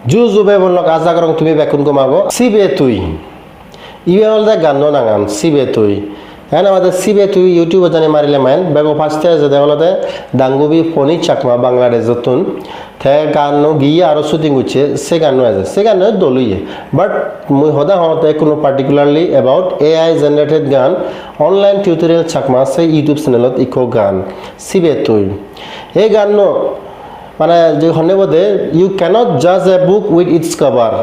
Juzube bolno kaza karong tumi bekun kumago sibe tui ibe olda ganno nangan sibe tui হ্যাঁ আমাদের সিবে তুই ইউটিউবে জানি মারিলে মাইন বেগো ফার্স্টে আছে দেখলতে ডাঙ্গুবি ফোনি চাকমা বাংলাদেশ যতুন থে গানো গিয়ে আরো শুটিং হচ্ছে সে গানো আছে সে গানো দলুইয়ে বাট মুই হদা হতে কোনো পার্টিকুলারলি অ্যাবাউট এআই জেনারেটেড গান অনলাইন টিউটোরিয়াল চাকমা সেই ইউটিউব চ্যানেলত ইকো গান সিবে তুই এই গানো মানে যে হনে বোধে ইউ ক্যানট জাজ এ বুক উইথ ইটস কভার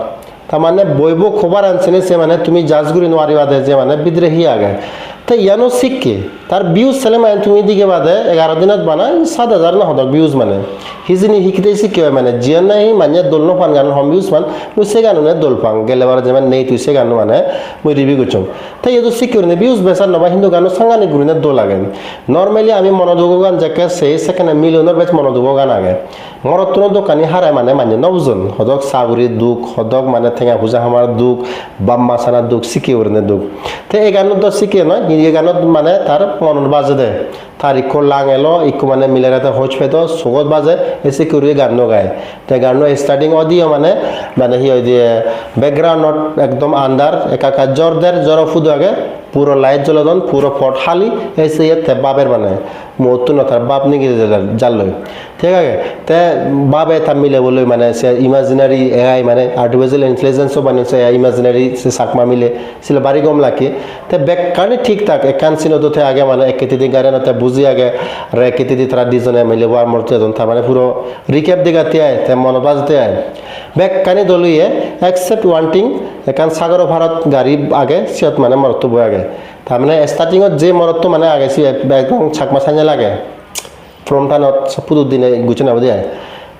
তার মানে বইব খবর আনছেনে সে মানে তুমি জাজ করি নোয়ারিবা দে যে মানে বিদ্রোহী আগে তো ইয়ানো শিখকে তার ভিউজ চলে মানে তুমি দিকে বাদে 11 দিনত বানায় 7,000 না হদক ভিউজ মানে হিজিনি শিখতে শিখে মানে জিয়ান নাই মানে দলনো ফান গান হম ভিউজ মান মুই সে গানো নে দল পাং গেলেবার যেমন নেই তুই সে গানো মানে মুই রিভিউ করছম তাই এতো শিখে নে ভিউজ বেসার নবা হিন্দু গানো সাঙ্গানি গুরিনে দল লাগে নরমালি আমি মনোযোগ গান যাকে সেই সেখানে মিলিয়নের বেশ মনোযোগ গান আগে মরত্ন দোকানি হারায় মানে মানে নবজন হদক সাগুরি দুখ হদক মানে ঠেঙা পূজা আমার দুখ বাম্মা সানা দুখ শিখে ওরনে দুখ তো এই গান তো শিখে নয় এই গানত মানে তার মনন বাজে দে তার ইকো লাং এলো ইকো মানে মিলেরাতে হোচ পেতো সুগত বাজে এসে করে গান গায় তো গান স্টার্টিং অদিও মানে মানে হি ওই দিয়ে ব্যাকগ্রাউন্ড একদম আন্ডার একাকা জোরদের জোর ফুদ আগে পুরো লাইট জ্বলদন পুরো ফট খালি এসে ইয়ে বাপের মানে মতুন তার বাপ নিয়ে জাল লই ঠিক আছে তে বাবে তা মিলে বলে মানে সে ইমাজিনারি এআই মানে আর্টিফিশিয়াল ইন্টেলিজেন্সও বানিয়েছে ইমাজিনারি সে সাকমা মিলে ছিল বাড়ি গম লাগে তে ব্যাক কানে ঠিক থাক একান সিনো তো আগে মানে একটি দিন গারে না তে বুঝি আগে আর একটি দিন তারা দুজনে মিলে ওয়ার মরতে দন তা মানে পুরো রিক্যাপ দিগাতে আয় তে মন বাজতে আয় ব্যাক কানে দলুয়ে অ্যাকসেপ্ট ওয়ান্টিং একান সাগর ভারত গাড়ি আগে সিয়ত মানে মরত বই আগে তার মানে স্টার্টিংত যে মরত মানে আগে সি একদম ছাকমা সাইনে লাগে ফ্রম থানত পুরো দিনে গুছনা বদি আয়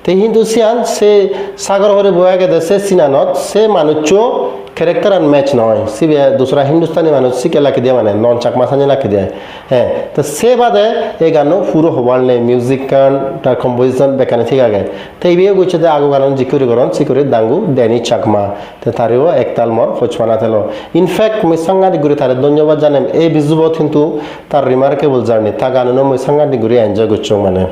তে হিন্দু সিয়ান সে সাগর হরে বই আগে দেশে সিনানত সে মানুষ ক্যারেক্টার আর ম্যাচ নয় সিবে দুসরা হিন্দুস্তানি মানুষ শিখে লাখি দিয়ে মানে নন চাকমা সাঁজে লাখি দেয় হ্যাঁ তো সে বাদে এই গানও পুরো হবার নেই মিউজিক গান তার কম্পোজিশন বেকানে ঠিক আগে তো এই বিয়ে গুছে আগু গান জিকুরি করন সিকুরি দাঙ্গু ড্যানি চাকমা তো তারেও একতাল মর খোঁজপানা তেল ইনফ্যাক্ট মই সাংঘাতিক ঘুরে তার ধন্যবাদ জানেন এই বিজুবত কিন্তু তার রিমার্কেবল জার্নি তা গানও মই সাংঘাতিক ঘুরে এনজয় করছো মানে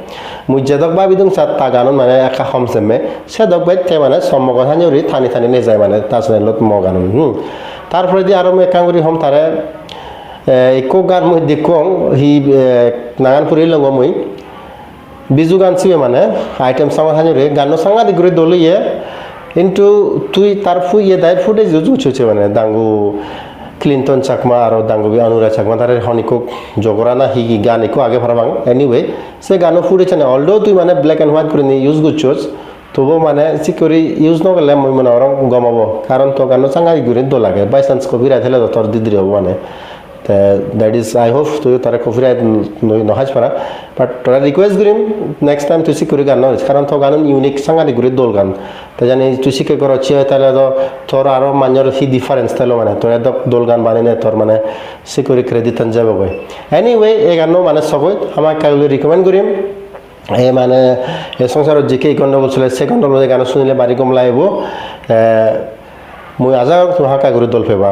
মুই যেদক ভাবি দিম স্যার তা গান মানে একা হমসেমে সে দক বাই তে মানে সম্মগত হানি থানি থানি নিয়ে যায় মানে তার চ্যানেলত মগান তারপরে দিয়ে আরো একাঙ্গুরি হম তারে ইকো গান মই দেখুন হি নাগান ফুরি লঙ্গ মই বিজু গান ছিবে মানে আইটেম সঙ্গ হানি গান সাংঘা দিগুরি দলিয়ে কিন্তু তুই তার ফুইয়ে দায় ফুটে জুজু ছুছে মানে দাঙ্গু ক্লিন্টন চাকমা আর দাঙ্গুবি অনুরা চাকমা তার হনিকো জগরা না হি গান ইকো আগে ভারবাং এনিওয়ে সে গানও ফুটেছে না অলদো তুই মানে ব্ল্যাক এন্ড হোয়াইট করে নিয়ে ইউজ করছোস তবু মানে চিকরি ইউজ নগলে মই মনে ওরম গমাবো কারণ তো গানো চাঙ্গাই ঘুরে দো লাগে বাই চান্স কপিরাইট হলে তোর দিদি হব মানে দ্যাট ইজ আই হোপ তুই তারা কপিরাইট নহাজ পারা বাট তোরা রিকোয়েস্ট করিম নেক্সট টাইম তুই চিকরি গান নয় কারণ তো গান ইউনিক চাঙ্গাই ঘুরে দোল গান তো জানি তুই শিখে করছি তাহলে তো তোর আরও মাঞ্জর হি ডিফারেন্স তাহলে মানে তোর এত দোল গান বানিয়ে তোর মানে চিকরি ক্রেডিট যাব গৈ এনিওয়ে এই গানো মানে সবই আমাক কাইলে রিকমেন্ড করিম এই মানে এই সংসারত জিকে গণ্ডগোল চলে সে গণ্ডগোল গান শুনিলে বাড়ি কম লাগিব মই আজা তোমাকা করে দল ফেবা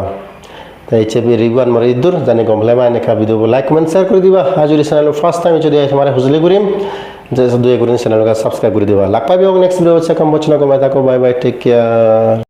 তাই চেপি রিগুয়ান মরে ইদুর জানি গমলে মা এনেকা ভিডিও লাইক কমেন্ট শেয়ার করে দিবা হাজুরি চ্যানেল ফার্স্ট টাইম যদি তোমার হুজলি করিম যে দুই করিম চ্যানেলকে সাবস্ক্রাইব করে দিবা লাগ পাবি নেক্সট ভিডিও হচ্ছে কম বচনা কমাই থাকো বাই বাই টেক কেয়ার